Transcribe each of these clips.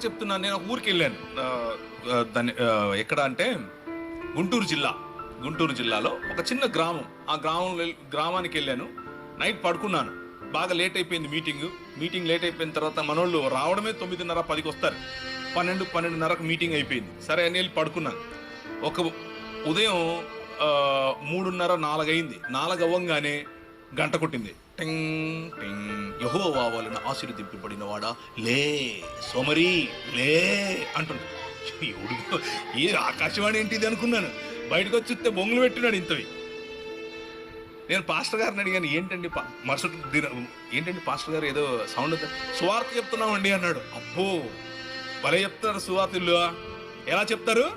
చెప్తున్నాను. నేను ఒక ఊరికి వెళ్ళాను. దాన్ని ఎక్కడ అంటే గుంటూరు జిల్లాలో ఒక చిన్న గ్రామం. ఆ గ్రామానికి వెళ్ళాను. నైట్ పడుకున్నాను. బాగా లేట్ అయిపోయింది మీటింగ్ లేట్ అయిపోయిన తర్వాత మనోళ్ళు రావడమే 9:30 10కి వస్తారు. 12:30కు మీటింగ్ అయిపోయింది. సరే అని వెళ్ళి పడుకున్నాను. ఒక ఉదయం 3:30 4 అయింది. 4 అవ్వంగానే గంట కొట్టింది. టింగ్ టింగ్. యెహోవా వలన ఆశీర్వదింపబడిన వాడా లే సోమరి లే అంటుంది. ఏ ఆకాశవాణి ఏంటిది అనుకున్నాను. బయటకు వచ్చి చూస్తే బొంగులు పెట్టినాడు ఇంతవి. నేను పాస్టర్ గారిని అడిగాను, ఏంటండి ఏంటండి పాస్టర్ గారు ఏదో సౌండ్ సువార్త చెప్తున్నామండి అన్నాడు. అబ్బో భలే చెప్తారు సువార్తలు. ఎలా చెప్తారు?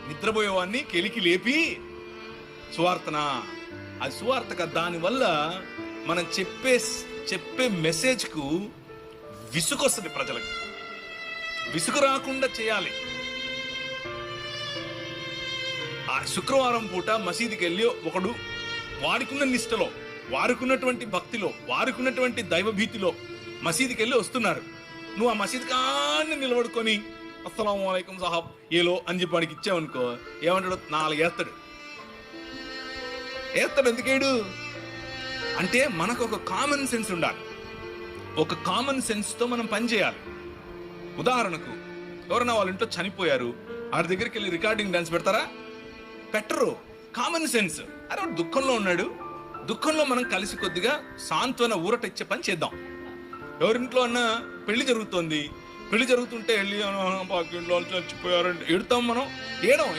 నిద్రపోయేవాడిని కెలికి లేపి సువార్తనా? అది సువార్త కదా. దానివల్ల మనం చెప్పే మెసేజ్కు విసుగొస్తుంది. ప్రజలకు విసుగు రాకుండా చేయాలి. ఆ శుక్రవారం పూట మసీదుకి వెళ్ళి ఒకడు వాడికున్న నిష్టలో, వారికున్నటువంటి భక్తిలో, వారికున్నటువంటి దైవభీతిలో మసీదుకి వెళ్ళి వస్తున్నారు. నువ్వు ఆ మసీదు కాన్ని నిలబడుకొని అస్సలాము అలైకుం సాహబ్ ఏలో అని చెప్పి వాడికి ఇచ్చావనుకో, ఏమంటాడు? 4 వేస్తాడు. ఎందుకేడు అంటే మనకు ఒక కామన్ సెన్స్ ఉండాలి. ఒక కామన్ సెన్స్తో మనం పనిచేయాలి. ఉదాహరణకు ఎవరైనా వాళ్ళ ఇంట్లో చనిపోయారు, వాడి దగ్గరికి వెళ్ళి రికార్డింగ్ డాన్స్ పెడతారా? పెట్టరు. Common sense. అరే దుఃఖంలో ఉన్నాడు, దుఃఖంలో మనం కలిసి కొద్దిగా సాంత్వన ఊరట ఇచ్చే పని చేద్దాం. ఎవరింట్లో అన్నా పెళ్లి జరుగుతుంటే వెళ్ళి ఇంట్లో చచ్చిపోయారంటే ఏడుతాం మనం.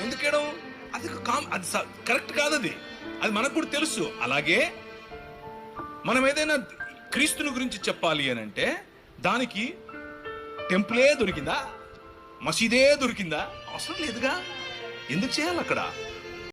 ఎందుకు ఏడం? అది కరెక్ట్ కాదు. అది మనకు కూడా తెలుసు. అలాగే మనం ఏదైనా క్రీస్తుని గురించి చెప్పాలి అని అంటే దానికి టెంపులే దొరికిందా, మసీదే దొరికిందా? అవసరం లేదుగా. ఎందుకు చేయాలి అక్కడ?